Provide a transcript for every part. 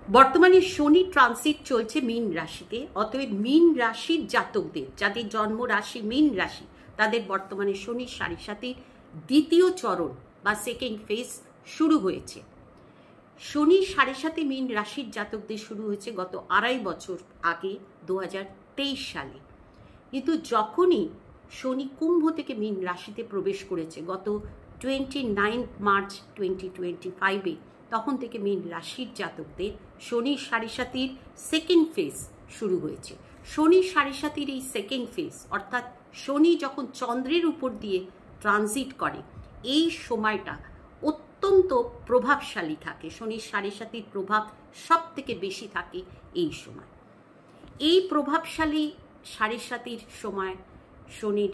বর্তমানে শনি ট্রানজিট চলছে মীন রাশিতে, অতএব মীন রাশির জাতকদের, যাদের জন্ম রাশি মীন রাশি, তাদের বর্তমানে শনির সাড়ে সাতির দ্বিতীয় চরণ বা সেকেন্ড ফেজ শুরু হয়েছে। শনির সাড়ে সাথে মীন রাশির জাতকদের শুরু হয়েছে গত 2.5 বছর আগে 2023 সালে। কিন্তু যখনই শনি কুম্ভ থেকে মীন রাশিতে প্রবেশ করেছে গত 29 মার্চ 2025-এ, তখন থেকে মীন রাশির জাতকদের শনির সাড়ে সাতির সেকেন্ড ফেজ শুরু হয়েছে। শনির সাড়ে সাতির এই সেকেন্ড ফেজ, অর্থাৎ শনি যখন চন্দ্রের উপর দিয়ে ট্রানজিট করে, এই সময়টা অত্যন্ত প্রভাবশালী থাকে। শনির সাড়ে সাতির প্রভাব সব থেকে বেশি থাকে এই সময়। এই প্রভাবশালী সাড়ে সাতির সময়, শনির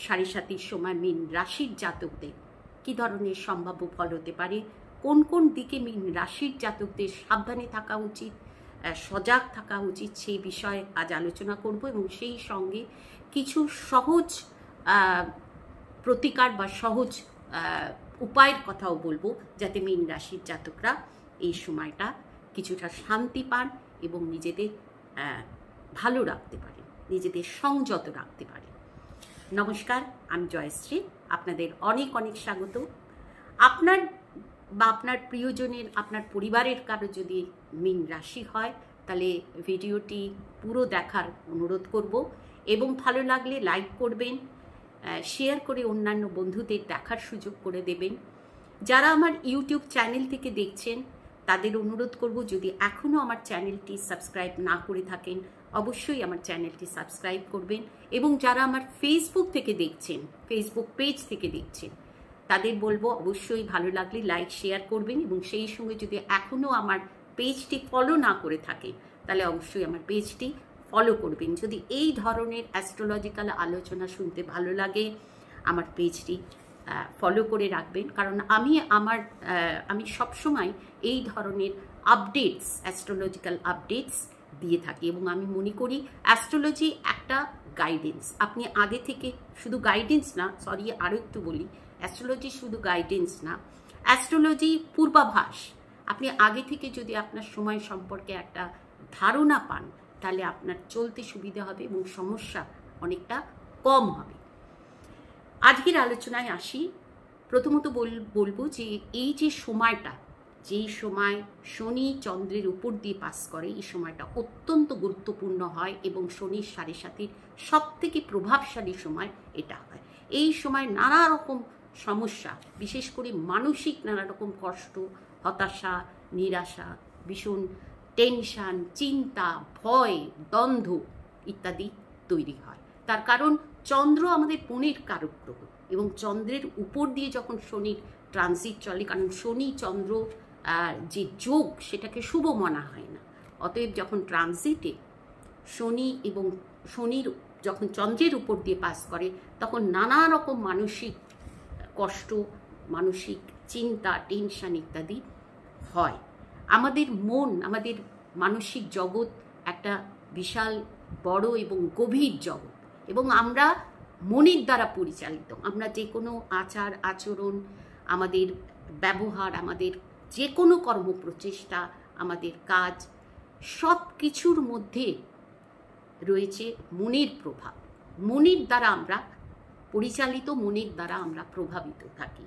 সাড়ে সাতির সময় মীন রাশির জাতকদের কী ধরনের সম্ভাব্য ফল হতে পারে, কোন কোন দিকে মীন রাশির জাতকদের সাবধানে থাকা উচিত, সজাগ থাকা উচিত, সেই বিষয়ে আজ আলোচনা করব। এবং সেই সঙ্গে কিছু সহজ প্রতিকার বা সহজ উপায়ের কথাও বলবো, যাতে মীন রাশির জাতকরা এই সময়টা কিছুটা শান্তি পান এবং নিজেদের ভালো রাখতে পারেন, নিজেদের সংযত রাখতে পারেন। নমস্কার, আমি জয়শ্রী, আপনাদের অনেক অনেক স্বাগত। আপনার বা আপনার প্রিয়জনের, আপনার পরিবারের কারো যদি মীন রাশি হয়, তাহলে ভিডিওটি পুরো দেখার অনুরোধ করব এবং ভালো লাগলে লাইক করবেন, শেয়ার করে অন্যান্য বন্ধুদের দেখার সুযোগ করে দেবেন। যারা আমার ইউটিউব চ্যানেল থেকে দেখছেন, তাদের অনুরোধ করব, যদি এখনও আমার চ্যানেলটি সাবস্ক্রাইব না করে থাকেন, অবশ্যই আমার চ্যানেলটি সাবস্ক্রাইব করবেন। এবং যারা আমার ফেসবুক থেকে দেখছেন, ফেসবুক পেজ থেকে দেখছেন, তাদের বলবো অবশ্যই ভালো লাগলে লাইক শেয়ার করবেন। এবং সেই সঙ্গে যদি এখনও আমার পেজটি ফলো না করে থাকেন, তাহলে অবশ্যই আমার পেজটি ফলো করবেন। যদি এই ধরনের অ্যাস্ট্রোলজিক্যাল আলোচনা শুনতে ভালো লাগে, আমার পেজটি ফলো করে রাখবেন। কারণ আমি সবসময় এই ধরনের আপডেটস, অ্যাস্ট্রোলজিক্যাল আপডেটস দিয়ে থাকি। এবং আমি মনে করি অ্যাস্ট্রোলজি একটা গাইডেন্স। আপনি আগে থেকে শুধু গাইডেন্স না, আরও একটু বলি, অ্যাস্ট্রোলজি শুধু গাইডেন্স না, অ্যাস্ট্রোলজি পূর্বাভাস। আপনি আগে থেকে যদি আপনার সময় সম্পর্কে একটা ধারণা পান, তাহলে আপনার চলতে সুবিধা হবে এবং সমস্যা অনেকটা কম হবে। আজকের আলোচনায় আসি। প্রথমত বলবো যে এই যে সময়টা, যেই সময় শনি চন্দ্রের উপর দিয়ে পাস করে, এই সময়টা অত্যন্ত গুরুত্বপূর্ণ হয় এবং শনির সাড়ে সাতির সব থেকে প্রভাবশালী সময় এটা হয়। এই সময় নানা রকম সমস্যা, বিশেষ করে মানসিক নানা রকম কষ্ট, হতাশা, নিরাশা, ভীষণ টেনশন, চিন্তা, ভয়, দ্বন্দ্ব ইত্যাদি তৈরি হয়। তার কারণ চন্দ্র আমাদের মনের কারক গ্রহ এবং চন্দ্রের উপর দিয়ে যখন শনির ট্রানজিট চলে, কারণ শনি চন্দ্র যে যোগ, সেটাকে শুভ মানা হয় না। অতএব যখন ট্রানজিটে শনি এবং শনির যখন চন্দ্রের উপর দিয়ে পাস করে, তখন নানা রকম মানসিক কষ্ট, মানসিক চিন্তা, টেনশন ইত্যাদি হয়। আমাদের মন, আমাদের মানসিক জগৎ একটা বিশাল বড় এবং গভীর জগৎ, এবং আমরা মনের দ্বারা পরিচালিত। আমরা যে কোনো আচার আচরণ, আমাদের ব্যবহার, আমাদের যে কোনো কর্মপ্রচেষ্টা, আমাদের কাজ, সব কিছুর মধ্যে রয়েছে মনের প্রভাব। মনের দ্বারা আমরা পরিচালিত, মনের দ্বারা আমরা প্রভাবিত থাকি।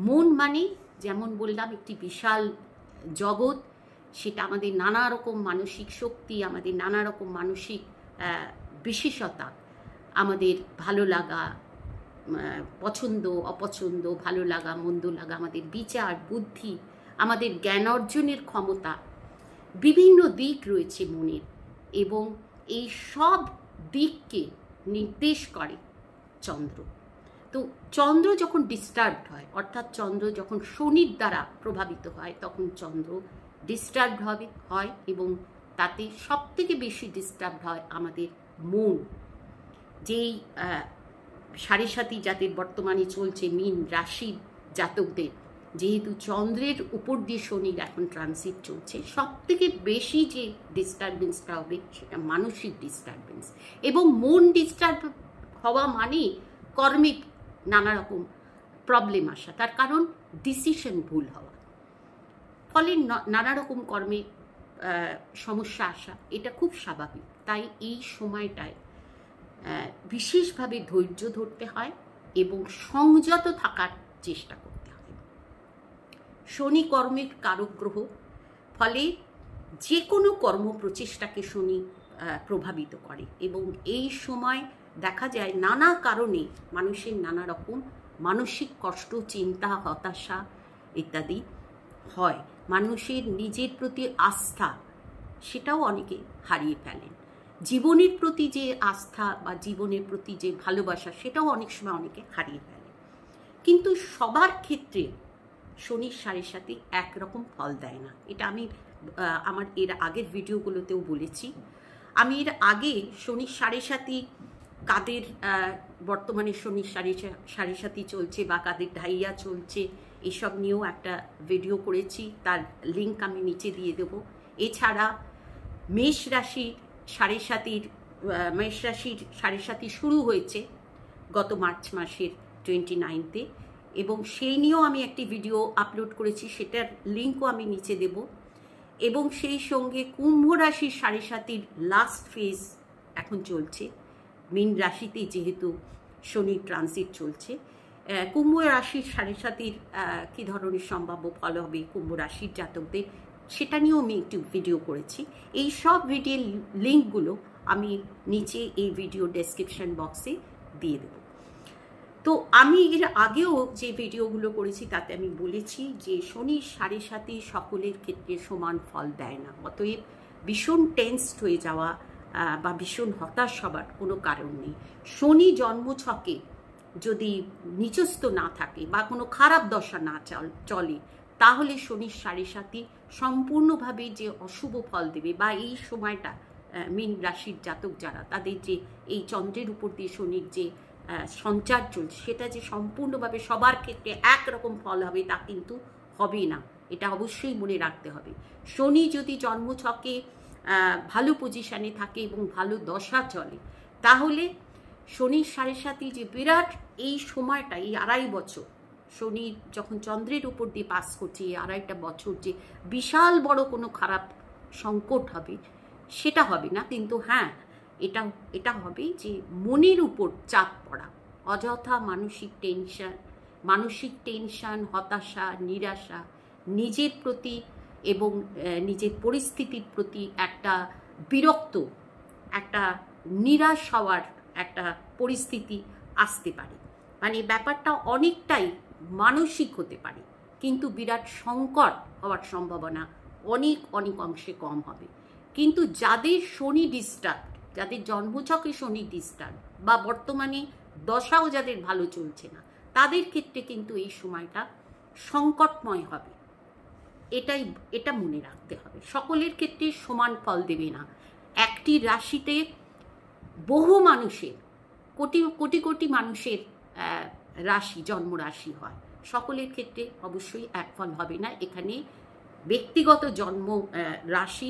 মন মানে, যেমন বললাম, একটি বিশাল জগৎ। সেটা আমাদের নানা রকম মানসিক শক্তি, আমাদের নানা রকম মানসিক বিশেষতা, আমাদের ভালো লাগা, পছন্দ অপছন্দ, ভালো লাগা মন্দ লাগা, আমাদের বিচার বুদ্ধি, আমাদের জ্ঞান অর্জনের ক্ষমতা, বিভিন্ন দিক রয়েছে মনের। এবং এই সব দিককে নির্দেশ করে চন্দ্র। তো চন্দ্র যখন ডিস্টার্বড হয়, অর্থাৎ চন্দ্র যখন শনির দ্বারা প্রভাবিত হয়, তখন চন্দ্র ডিস্টার্বড হয় এবং তাতে সব থেকে বেশি ডিস্টার্বড হয় আমাদের মন। যেই সাড়ে সাতি যাদের বর্তমানে চলছে মীন রাশির জাতকদের, যেহেতু চন্দ্রের উপর দিয়ে শনির এখন ট্রানজিট চলছে, সব থেকে বেশি যে ডিস্টারবেন্সটা হবে সেটা মানসিক ডিস্টারবেন্স। এবং মন ডিস্টার্ব হওয়া মানে কর্মে নানা রকম প্রবলেম আসা। তার কারণ ডিসিশন ভুল হওয়া। ফলে নানা রকম কর্মে সমস্যা আসা এটা খুব স্বাভাবিক। তাই এই সময়টায় বিশেষভাবে ধৈর্য ধরতে হয় এবং সংযত থাকার চেষ্টা করতে হয়। শনি কর্মের কারক গ্রহ, ফলে যে কোনো কর্ম প্রচেষ্টাকে শনি প্রভাবিত করে এবং এই সময় দেখা যায় নানা কারণে মানুষের নানা রকম মানসিক কষ্ট, চিন্তা, হতাশা ইত্যাদি হয়। মানুষের নিজের প্রতি আস্থা সেটাও অনেকে হারিয়ে ফেলেন। জীবনের প্রতি যে আস্থা বা জীবনের প্রতি যে ভালোবাসা সেটাও অনেক সময় অনেকে হারিয়ে ফেলে। কিন্তু সবার ক্ষেত্রে শনির সাড়ে সাথে একরকম ফল দেয় না। এটা আমি আমার এর আগের ভিডিওগুলোতেও বলেছি। আমি এর আগে শনির সাড়ে সাথে কাদের বর্তমানে শনির সাড়ে সাথে চলছে বা কাদের ঢাইয়া চলছে এসব নিয়েও একটা ভিডিও করেছি, তার লিঙ্ক আমি নিচে দিয়ে দেবো। এছাড়া মেষ রাশির সাড়ে সাথে শুরু হয়েছে গত মার্চ মাসের 29 এবং সেই নিয়েও আমি একটি ভিডিও আপলোড করেছি, সেটার লিঙ্কও আমি নিচে দেব। এবং সেই সঙ্গে কুম্ভ রাশির সাড়ে সাতির লাস্ট ফেজ এখন চলছে, মীন রাশিতে যেহেতু শনি ট্রানজিট চলছে। কুম্ভ রাশির সাড়ে সাতির কী ধরনের সম্ভাব্য ফল হবে কুম্ভ রাশির জাতকদের, সেটা নিয়েও আমি একটু ভিডিও করেছি। এই সব ভিডিওর লিঙ্কগুলো আমি নিচে এই ভিডিও ডেসক্রিপশন বক্সে দিয়ে দেব। তো আমি এর আগেও যে ভিডিওগুলো করেছি তাতে আমি বলেছি যে শনির সাড়ে সাথে সকলের ক্ষেত্রে সমান ফল দেয় না। অতএব ভীষণ টেন্সড হয়ে যাওয়া বা ভীষণ হতাশ হবার কোনো কারণ নেই। শনি জন্মছকে যদি নিচস্থ না থাকে বা কোনো খারাপ দশা না চলে, তাহলে শনির সাড়ে সাথে সম্পূর্ণভাবে যে অশুভ ফল দেবে বা এই সময়টা মীন রাশির জাতক যারা, তাদের যে এই চন্দ্রের উপর দিয়ে শনির যে সঞ্চার চলছে সেটা যে সম্পূর্ণভাবে সবার ক্ষেত্রে একরকম ফল হবে তা কিন্তু হবে না। এটা অবশ্যই মনে রাখতে হবে। শনি যদি জন্মছকে ভালো পজিশানে থাকে এবং ভালো দশা চলে, তাহলে শনির সাড়ে সাথে যে বিরাট এই সময়টা, এই 2.5 বছর শনি যখন চন্দ্রের উপর দিয়ে পাস করছে, এই 2.5 বছর যে বিশাল বড় কোনো খারাপ সংকট হবে সেটা হবে না। কিন্তু হ্যাঁ, এটা হবে যে মনের উপর চাপ পড়া, অযথা মানসিক টেনশন, হতাশা, নিরাশা, নিজের প্রতি এবং নিজের পরিস্থিতির প্রতি একটা বিরক্ত, একটা নিরাশ হওয়ার একটা পরিস্থিতি আসতে পারে। মানে ব্যাপারটা অনেকটাই মানসিক হতে পারে, কিন্তু বিরাট সংকট হওয়ার সম্ভাবনা অনেক অংশে কম হবে। কিন্তু যাদের শনি ডিস্টার্ব, যাদের জন্মছকে শনি ডিস্টার্ব বা বর্তমানে দশাও যাদের ভালো চলছে না, তাদের ক্ষেত্রে কিন্তু এই সময়টা সংকটময় হবে। এটা মনে রাখতে হবে। সকলের ক্ষেত্রে সমান ফল দেবে না। একটি রাশিতে বহু মানুষের, কোটি মানুষের জন্মরাশি হয়, সকলের ক্ষেত্রে অবশ্যই এক ফল হবে না। এখানে ব্যক্তিগত রাশি,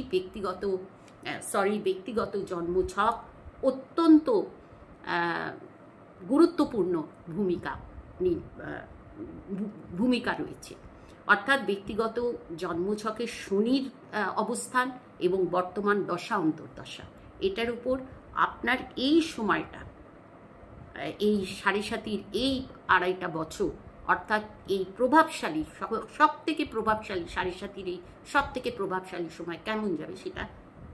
ব্যক্তিগত জন্মছক অত্যন্ত গুরুত্বপূর্ণ ভূমিকা রয়েছে। অর্থাৎ ব্যক্তিগত জন্মছকে শনির অবস্থান এবং বর্তমান দশা অন্তর্দশা, এটার উপর আপনার এই সময়টা, এই সাড়ে সাতির এই 2.5 বছর, অর্থাৎ এই প্রভাবশালী, সব থেকে প্রভাবশালী সাড়ে সাতির এই সব থেকে প্রভাবশালী সময় কেমন যাবে সেটা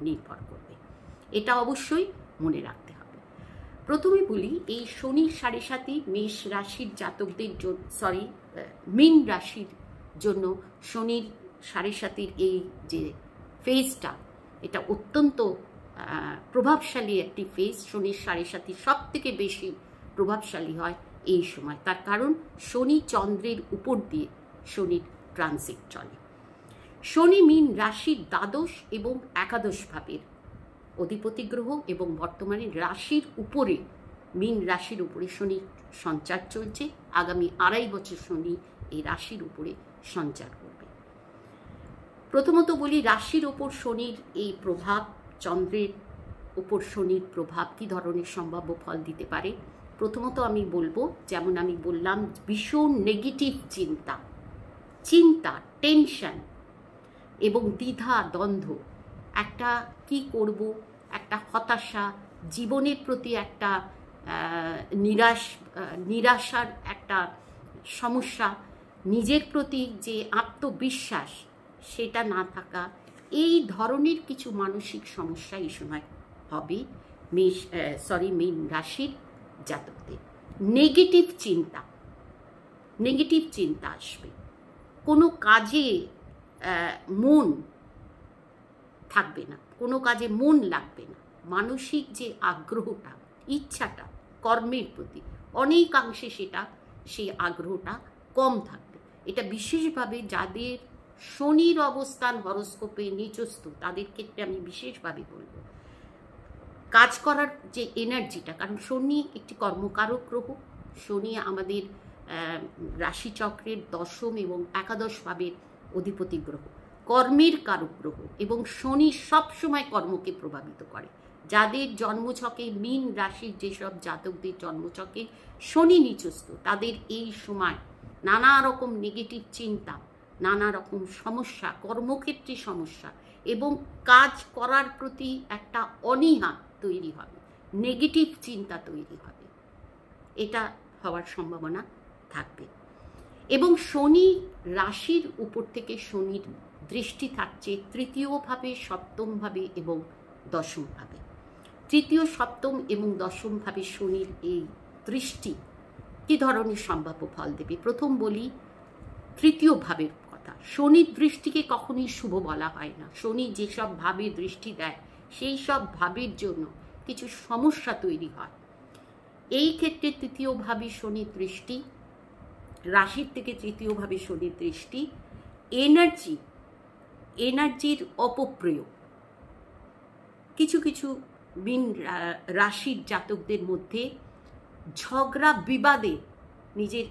নির্ভর করবে। এটা অবশ্যই মনে রাখতে হবে। প্রথমে বলি, এই শনির সাড়ে সাতি মেষ রাশির জাতকদের মীন রাশির জন্য শনির সাড়ে সাতির এই যে ফেজটা, এটা অত্যন্ত প্রভাবশালী একটি ফেজ। শনির সাড়ে সাতি সব থেকে বেশি প্রভাবশালী হয় এই সময়। তার কারণ শনি চন্দ্রের উপর দিয়ে শনির ট্রানজিট চলে। শনি মীন রাশির দ্বাদশ এবং একাদশ ভাবের অধিপতি গ্রহ এবং বর্তমানে রাশির উপরে, মীন রাশির উপরে শনির সঞ্চার চলছে। আগামী 2.5 বছর শনি এই রাশির উপরে সঞ্চার করবে। প্রথমত বলি, রাশির ওপর শনির এই প্রভাব, চন্দ্রের উপর শনির প্রভাব কী ধরনের সম্ভাব্য ফল দিতে পারে। প্রথমত আমি বলবো, যেমন আমি বললাম, ভীষণ নেগেটিভ চিন্তা, টেনশন, এবং দ্বিধা দ্বন্দ্ব, একটা কি করব, একটা হতাশা, জীবনের প্রতি একটা নিরাশার একটা সমস্যা, নিজের প্রতি যে আত্মবিশ্বাস সেটা না থাকা, এই ধরনের কিছু মানসিক সমস্যা এই সময় হবে মীন রাশির জাতকদের। নেগেটিভ চিন্তা আসবে, কোনো কাজে মন থাকবে না, কোনো কাজে মন লাগবে না, মানসিক যে আগ্রহটা, ইচ্ছাটা কর্মের প্রতি অনেকাংশে সেই আগ্রহটা কম থাকবে। এটা বিশেষভাবে যাদের শনির অবস্থান হরোস্কোপে নিচস্থ তাদের ক্ষেত্রে আমি বিশেষভাবে বলব। কাজ করার যে এনার্জিটা, কারণ শনি একটি কর্মকারক গ্রহ, শনি আমাদের রাশিচক্রের দশম এবং একাদশ ভাবের অধিপতি গ্রহ, কর্মের কারক গ্রহ, এবং শনি সবসময় কর্মকে প্রভাবিত করে। যাদের জন্মছকে মীন রাশির যেসব জাতকদের জন্মছকে শনি নিচস্থ, তাদের এই সময় নানা রকম নেগেটিভ চিন্তা, নানা রকম সমস্যা, কর্মক্ষেত্রে সমস্যা এবং কাজ করার প্রতি একটা অনীহা তৈরি হবে, নেগেটিভ চিন্তা তৈরি হবে, এটা হওয়ার সম্ভাবনা থাকবে। এবং শনি রাশির উপর থেকে শনির দৃষ্টি থাকছে তৃতীয় ভাবে, সপ্তম ভাবে এবং দশম ভাবে। তৃতীয়, সপ্তম এবং দশম ভাবে শনির এই দৃষ্টি কি ধরনের সম্ভাব্য ফল দেবে? প্রথম বলি তৃতীয় ভাবের কথা। শনির দৃষ্টিকে কখনোই শুভ বলা হয় না। শনি যেসব ভাবে দৃষ্টি দেয় সেই সব ভাবের জন্য কিছু সমস্যা তৈরি হয়। এই ক্ষেত্রে তৃতীয় ভাবে শনির দৃষ্টি, রাশির থেকে তৃতীয় ভাবে শনির দৃষ্টি, এনার্জির অপপ্রয়োগ, কিছু কিছু মীন রাশির জাতকদের মধ্যে ঝগড়া বিবাদে নিজের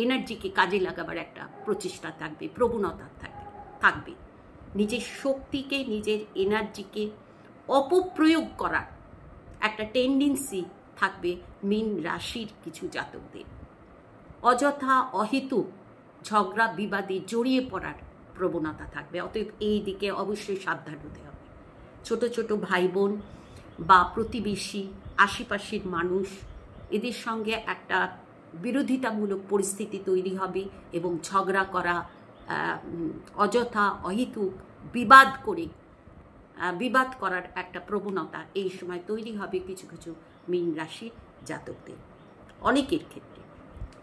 এনার্জিকে কাজে লাগাবার একটা প্রচেষ্টা থাকবে, প্রবণতা থাকবে। নিজের শক্তিকে, নিজের এনার্জিকে অপপ্রয়োগ করার একটা টেন্ডেন্সি থাকবে মীন রাশির কিছু জাতকদের। অযথা অহেতুক ঝগড়া বিবাদে জড়িয়ে পড়ার প্রবণতা থাকবে। অতএব এই দিকে অবশ্যই সাবধান হতে হবে। ছোট ছোট ভাই বোন বা প্রতিবেশী, আশেপাশের মানুষ, এদের সঙ্গে একটা বিরোধিতামূলক পরিস্থিতি তৈরি হবে এবং ঝগড়া করা, অযথা অহেতুক বিবাদ করার একটা প্রবণতা এই সময় তৈরি হবে কিছু কিছু মীন রাশির জাতকদের, অনেকের ক্ষেত্রে।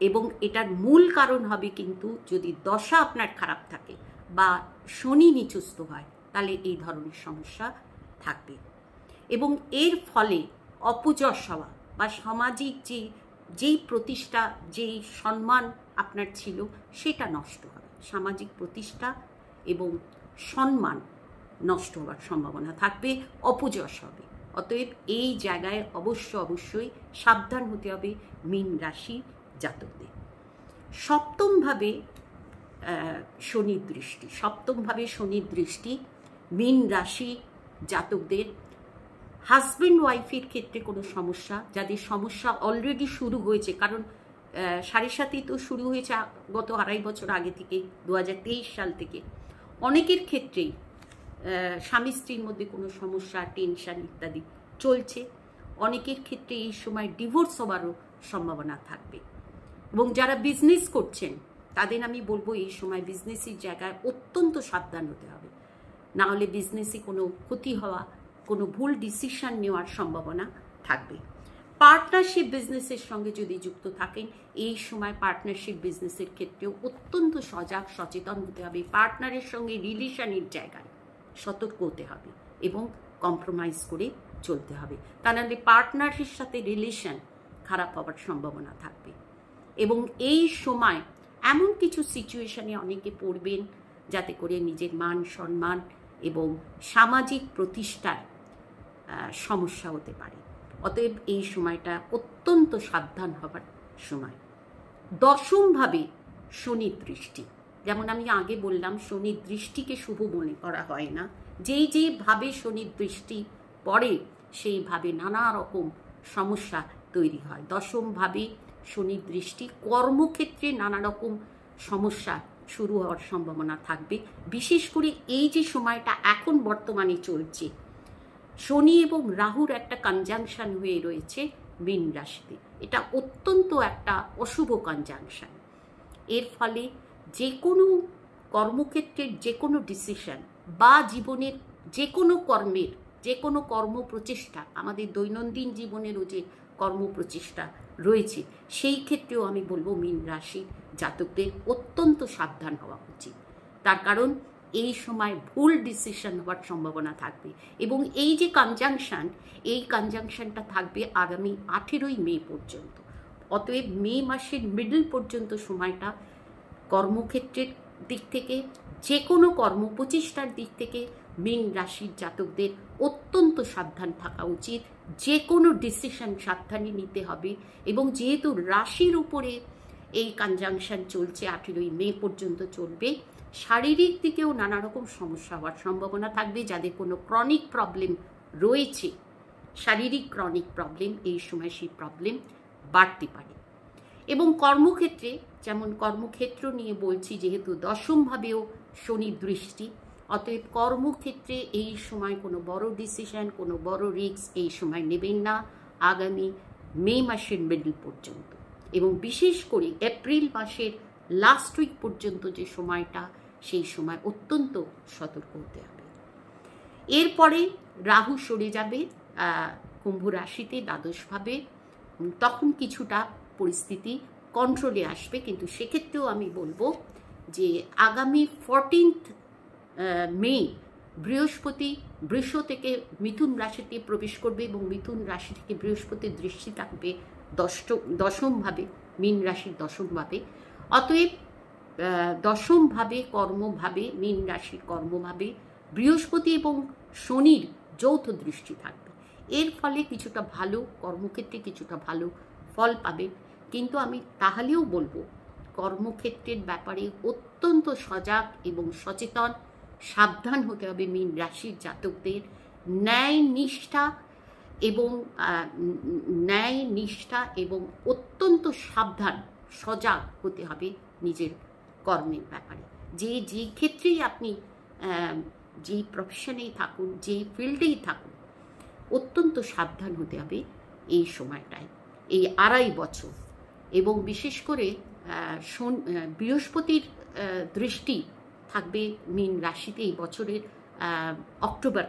এবং এটার মূল কারণ হবে কিন্তু যদি দশা আপনার খারাপ থাকে বা শনি নিচস্থ হয়, তাহলে এই ধরনের সমস্যা থাকবে। এবং এর ফলে অপযশ হওয়া বা সামাজিক যেই প্রতিষ্ঠা, যেই সম্মান আপনার ছিল সেটা নষ্ট হবে। সামাজিক প্রতিষ্ঠা এবং সম্মান নষ্ট হওয়ার সম্ভাবনা থাকবে, অপযশ হবে। অতএব এই জায়গায় অবশ্যই সাবধান হতে হবে মীন রাশি জাতকদের। সপ্তমভাবে শনির দৃষ্টি মীন রাশি জাতকদের হাজব্যান্ড ওয়াইফের ক্ষেত্রে কোনো সমস্যা, যাদের সমস্যা অলরেডি শুরু হয়েছে, কারণ 7.5 তো শুরু হয়েছে গত 2.5 বছর আগে থেকে, 2023 সাল থেকে। অনেকের ক্ষেত্রেই স্বামী স্ত্রীর মধ্যে কোনো সমস্যা, টেনশন ইত্যাদি চলছে। অনেকের ক্ষেত্রে এই সময় ডিভোর্স হওয়ারও সম্ভাবনা থাকবে। এবং যারা বিজনেস করছেন তাদের আমি বলবো এই সময় বিজনেসের জায়গায় অত্যন্ত সাবধান হতে হবে, না হলে বিজনেসে কোনো ক্ষতি হওয়া, কোনো ভুল ডিসিশন নেওয়ার সম্ভাবনা থাকবে। পার্টনারশিপ বিজনেসের সঙ্গে যদি যুক্ত থাকেন, এই সময় পার্টনারশিপ বিজনেসের ক্ষেত্রেও অত্যন্ত সজাগ সচেতন হতে হবে। পার্টনারের সঙ্গে রিলেশনের জায়গায় সতর্ক হতে হবে এবং কম্প্রোমাইজ করে চলতে হবে, তা নাহলে পার্টনারের সাথে রিলেশন খারাপ হওয়ার সম্ভাবনা থাকবে। এবং এই সময় এমন কিছু সিচুয়েশনে অনেকে পড়বেন যাতে করে নিজের মান সম্মান এবং সামাজিক প্রতিষ্ঠার সমস্যা হতে পারে। অতএব এই সময়টা অত্যন্ত সাবধান হবার সময়। দশমভাবে শনির দৃষ্টি, যেমন আমি আগে বললাম শনির দৃষ্টিকে শুভ মনে করা হয় না। যেই ভাবে শনির দৃষ্টি পড়ে সেইভাবে নানা রকম সমস্যা তৈরি হয়। দশমভাবে শনির দৃষ্টি কর্মক্ষেত্রে নানা রকম সমস্যা শুরু হওয়ার সম্ভাবনা থাকবে। বিশেষ করে এই যে সময়টা এখন বর্তমানে চলছে, শনি এবং রাহুর একটা কনজাংশন হয়ে রয়েছে মীন রাশিতে। এটা অত্যন্ত একটা অশুভ কনজাংশন। এর ফলে যে কোনো কর্মক্ষেত্রের যে কোনো ডিসিশন বা জীবনের যে কোনো কর্মের যে কোনো কর্মপ্রচেষ্টা, আমাদের দৈনন্দিন জীবনেরও যে কর্মপ্রচেষ্টা রয়েছে, সেই ক্ষেত্রেও আমি বলবো মীন রাশির জাতকদের অত্যন্ত সাবধান হওয়া উচিত। তার কারণ এই সময় ভুল ডিসিশন হওয়ার সম্ভাবনা থাকবে। এবং এই যে কনজাংশনটা থাকবে আগামী 18ই মে পর্যন্ত। অতএব মে মাসের মিডল পর্যন্ত সময়টা কর্মক্ষেত্রের দিক থেকে, যে কোনো কর্মপ্রচেষ্টার দিক থেকে মীন রাশির জাতকদের অত্যন্ত সাবধান থাকা উচিত। যে কোনো ডিসিশন সাবধানে নিতে হবে। এবং যেহেতু রাশির উপরে এই কনজাংশন চলছে, 18ই মে পর্যন্ত চলবে, শারীরিক দিকেও নানা রকম সমস্যা হওয়ার সম্ভাবনা থাকবে। যাদের কোনো ক্রনিক প্রবলেম রয়েছে, শারীরিক ক্রনিক প্রবলেম, এই সময় সেই প্রবলেম বাড়তে পারে। এবং কর্মক্ষেত্রে, যেমন কর্মক্ষেত্র নিয়ে বলছি, যেহেতু দশমভাবেও শনির দৃষ্টি, অতএব কর্মক্ষেত্রে এই সময় কোনো বড় ডিসিশন, কোনো বড় রিস্ক এই সময় নেবেন না আগামী মে মাসের মিডল পর্যন্ত। এবং বিশেষ করে এপ্রিল মাসের লাস্ট উইক পর্যন্ত যে সময়টা, সেই সময় অত্যন্ত সতর্ক হতে হবে। এরপরে রাহু সরে যাবে কুম্ভ রাশিতে দ্বাদশভাবে। তখন কিছুটা পরিস্থিতি কন্ট্রোলে আসবে। কিন্তু সেক্ষেত্রেও আমি বলবো যে আগামী 14 মে বৃহস্পতি বৃষ থেকে মিথুন রাশিতে প্রবেশ করবে এবং মিথুন রাশি থেকে বৃহস্পতির দৃষ্টি থাকবে দশমভাবে, মীন রাশির দশমভাবে। অতএব দশমভাবে কর্মভাবে, মীন রাশির কর্মভাবে বৃহস্পতি এবং শনির যৌথ দৃষ্টি থাকবে। এর ফলে কিছুটা ভালো কর্মক্ষেত্রে কিছুটা ভালো ফল পাবে। কিন্তু আমি তাহলেও বলবো কর্মক্ষেত্রের ব্যাপারে অত্যন্ত সজাগ এবং সচেতন, সাবধান হতে হবে মীন রাশির জাতকদের। ন্যায় নিষ্ঠা এবং অত্যন্ত সাবধান সজাগ হতে হবে নিজের কর্মের ব্যাপারে। যে ক্ষেত্রেই আপনি যেই প্রফেশনেই থাকুন, যেই ফিল্ডেই থাকুন, অত্যন্ত সাবধান হতে হবে এই সময়টায়, এই 2.5 বছর। এবং বিশেষ করে বৃহস্পতির দৃষ্টি থাকবে মীন রাশিতে এই বছরের অক্টোবর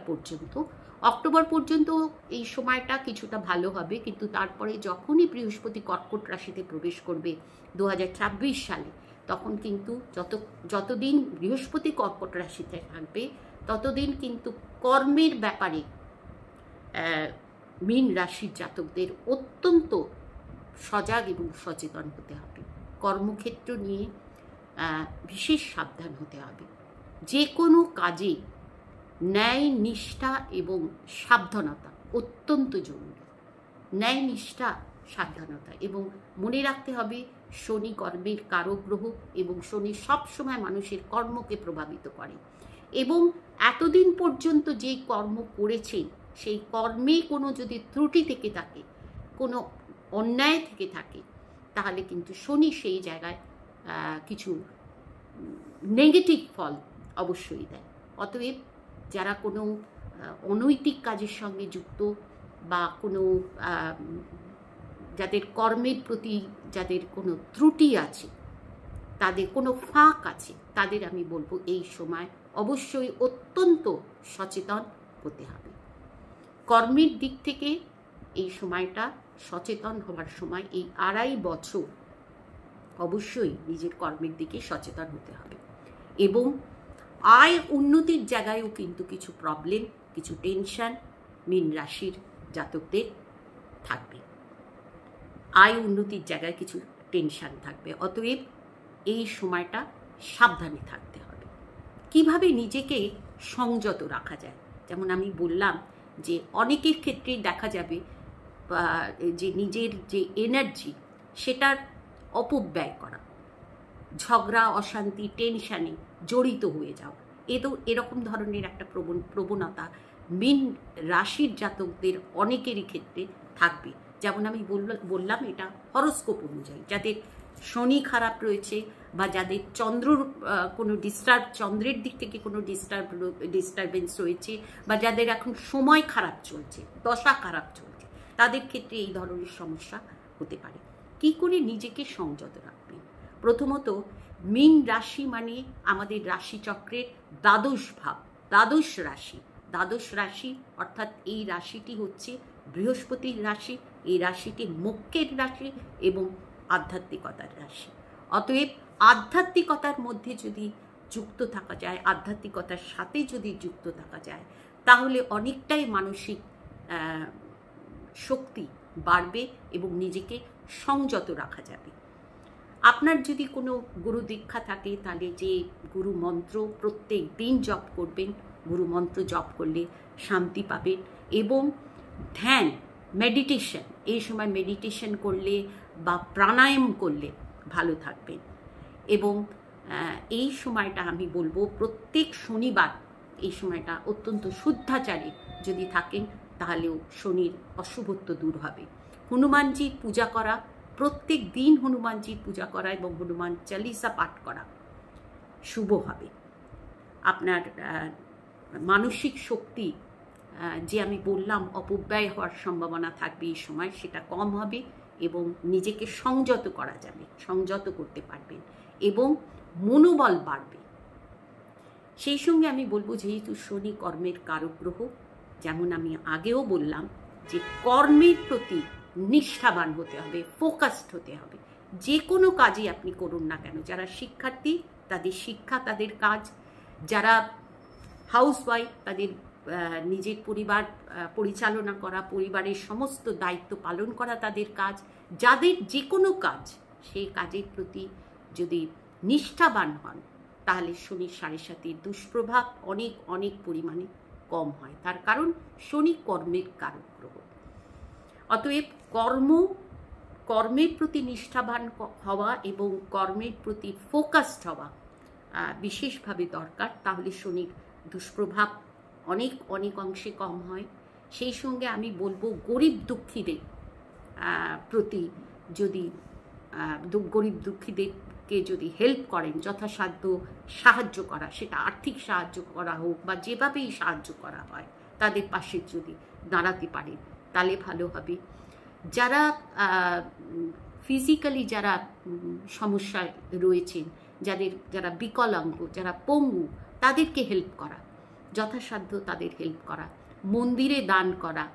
পর্যন্ত। এই সময়টা কিছুটা ভালো হবে। কিন্তু তারপরে যখনই বৃহস্পতি কর্কট রাশিতে প্রবেশ করবে 2026 সালে, তখন কিন্তু যতদিন বৃহস্পতি কর্কট রাশিতে থাকবে, ততদিন কিন্তু কর্মের ব্যাপারে মীন রাশির জাতকদের অত্যন্ত সজাগ এবং সচেতন হতে হবে। কর্মক্ষেত্র নিয়ে বিশেষ সাবধান হতে হবে। যে কোনো কাজে ন্যায় নিষ্ঠা এবং সাবধানতা অত্যন্ত জরুরি। ন্যায় নিষ্ঠা, সাবধানতা। এবং মনে রাখতে হবে শনি কর্মের কারক গ্রহ এবং শনি সবসময় মানুষের কর্মকে প্রভাবিত করে। এবং এতদিন পর্যন্ত যে কর্ম করেছেন, সেই কর্মে কোনো যদি ত্রুটি থেকে থাকে, কোনো অন্যায় থেকে থাকে, তাহলে কিন্তু শনি সেই জায়গায় কিছু নেগেটিভ ফল অবশ্যই দেয়। অতএব যারা কোনো অনৈতিক কাজের সঙ্গে যুক্ত বা কোনো যাদের কর্মের প্রতি যাদের কোনো ত্রুটি আছে, তাদের কোনো ফাঁক আছে, তাদের আমি বলবো এই সময় অবশ্যই অত্যন্ত সচেতন হতে হবে। কর্মের দিক থেকে এই সময়টা সচেতন হওয়ার সময়, এই 2.5 বছর অবশ্যই নিজের কর্মের দিকে সচেতন হতে হবে। এবং আয় উন্নতির জায়গায়ও কিন্তু কিছু প্রবলেম, কিছু টেনশন মীন রাশির জাতকদের থাকবে। আয় উন্নতির জায়গায় কিছু টেনশন থাকবে। অতএব এই সময়টা সাবধানে থাকতে হবে। কিভাবে নিজেকে সংযত রাখা যায়, যেমন আমি বললাম যে অনেকের ক্ষেত্রেই দেখা যাবে যে নিজের যে এনার্জি, সেটার অপব্যয় করা, ঝগড়া, অশান্তি, টেনশানে জড়িত হয়ে যাওয়া, এরকম ধরনের একটা প্রবণতা মীন রাশির জাতকদের অনেকেরই ক্ষেত্রে থাকবে। যেমন আমি বললাম, এটা হরোস্কোপ অনুযায়ী। যাদের শনি খারাপ রয়েছে বা যাদের কোনো চন্দ্রের দিক থেকে কোনো ডিস্টারবেন্স রয়েছে, বা যাদের এখন সময় খারাপ চলছে, দশা খারাপ চলছে, তাদের ক্ষেত্রে এই ধরনের সমস্যা হতে পারে। কি করে নিজেকে সংযত রাখবেন? প্রথমত, মীন রাশি মানে আমাদের রাশিচক্রের দ্বাদশ ভাব, দ্বাদশ রাশি। দ্বাদশ রাশি অর্থাৎ এই রাশিটি হচ্ছে বৃহস্পতির রাশি, এই রাশিটি মোক্ষের রাশি এবং আধ্যাত্মিকতার রাশি। অতএব আধ্যাত্মিকতার মধ্যে যদি যুক্ত থাকা যায়, আধ্যাত্মিকতার সাথে যদি যুক্ত থাকা যায়, তাহলে অনেকটাই মানসিক শক্তি বাড়বে এবং নিজেকে সংযত রাখা যাবে। আপনার যদি কোনো গুরু দীক্ষা থাকে, তাহলে যে গুরু মন্ত্র প্রত্যেক দিন জপ করবেন, গুরু মন্ত্র জপ করলে শান্তি পাবেন। এবং ধ্যান, মেডিটেশন, এই সময় মেডিটেশন করলে বা প্রাণায়াম করলে ভালো থাকবেন। এবং এই সময়টা আমি বলবো প্রত্যেক শনিবার এই সময়টা অত্যন্ত শুদ্ধাচারে যদি থাকেন, তাহলেও শনির অশুভত্ব দূর হবে। হনুমানজির পূজা করা, প্রত্যেক দিন হনুমানজির পূজা করা এবং হনুমান চালিসা পাঠ করা শুভ হবে। আপনার মানসিক শক্তি যে আমি বললাম অপব্যয় হওয়ার সম্ভাবনা থাকবে এই সময়, সেটা কম হবে এবং নিজেকে সংযত করা যাবে, সংযত করতে পারবেন এবং মনোবল বাড়বে। সেই সঙ্গে আমি বলবো, যেহেতু শনি কর্মের কারক গ্রহ, যেমন আমি আগেও বললাম যে কর্মের প্রতি নিষ্ঠাবান হতে হবে, ফোকাসড হতে হবে। যে কোনো কাজই আপনি করুন না কেন, যারা শিক্ষার্থী তাদের শিক্ষা, তাদের কাজ, যারা হাউসওয়াইফ তাদের নিজের পরিবার পরিচালনা করা, পরিবারের সমস্ত দায়িত্ব পালন করা তাদের কাজ, যাদের যে কোনো কাজ, সেই কাজের প্রতি যদি নিষ্ঠাবান হন, তাহলে শনির 7.5 দুষ্প্রভাব অনেক অনেক পরিমাণে কম হয়। তার কারণ শনি কর্মের কারক গ্রহ। অতএব কর্মের প্রতি নিষ্ঠাবান হওয়া এবং কর্মের প্রতি ফোকাসড হওয়া বিশেষভাবে দরকার, তাহলে শনির দুষ্প্রভাব অনেক অনেক অংশে কম হয়। সেই সঙ্গে আমি বলবো গরিব দুঃখীদের প্রতি যদি গরিব দুঃখীদেরকে যদি হেল্প করেন, যথাসাধ্য সাহায্য করা, সেটা আর্থিক সাহায্য করা হোক বা যেভাবেই সাহায্য করা হয়, তাদের পাশে যদি দাঁড়াতে পারেন তাহলে ভালো হবে। যারা ফিজিক্যালি যারা সমস্যায় রয়েছেন, যারা বিকলাঙ্গ, যারা পঙ্গু, তাদেরকে হেল্প করা, যথাসাধ্য তাদের হেল্প করা, মন্দিরে দান করা,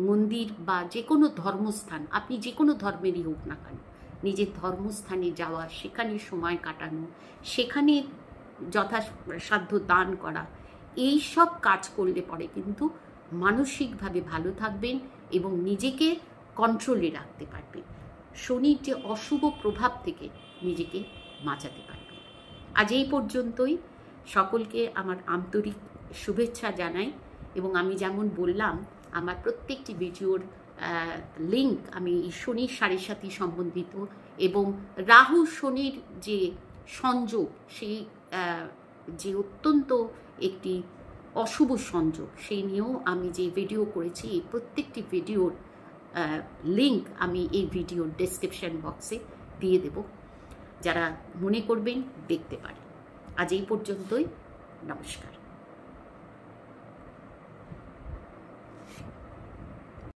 মন্দির বা যে কোনো ধর্মস্থান, আপনি যে কোনো ধর্মেরই হোক না কেন, নিজের ধর্মস্থানে যাওয়া, সেখানে সময় কাটানো, সেখানে যথাসাধ্য দান করা, এই সব কাজ করলে পরে কিন্তু মানসিকভাবে ভালো থাকবেন এবং নিজেকে কন্ট্রোলে রাখতে পারবেন, শনির যে অশুভ প্রভাব থেকে নিজেকে বাঁচাতে পারবেন। আজ এই পর্যন্তই। সকলকে আমার আন্তরিক শুভেচ্ছা জানাই এবং আমি যেমন বললাম, আমার প্রত্যেকটি ভিডিওর লিঙ্ক আমি শনির 7.5 সম্বন্ধিত এবং রাহু শনির যে সংযোগ, সেই যে অত্যন্ত একটি অশুভ সংযোগ, সেই নিয়েও আমি যে ভিডিও করেছি, এই প্রত্যেকটি ভিডিওর লিঙ্ক আমি এই ভিডিওর ডেসক্রিপশন বক্সে দিয়ে দেব, যারা মনে করবেন দেখতে পারেন। আজ এই পর্যন্তই। নমস্কার।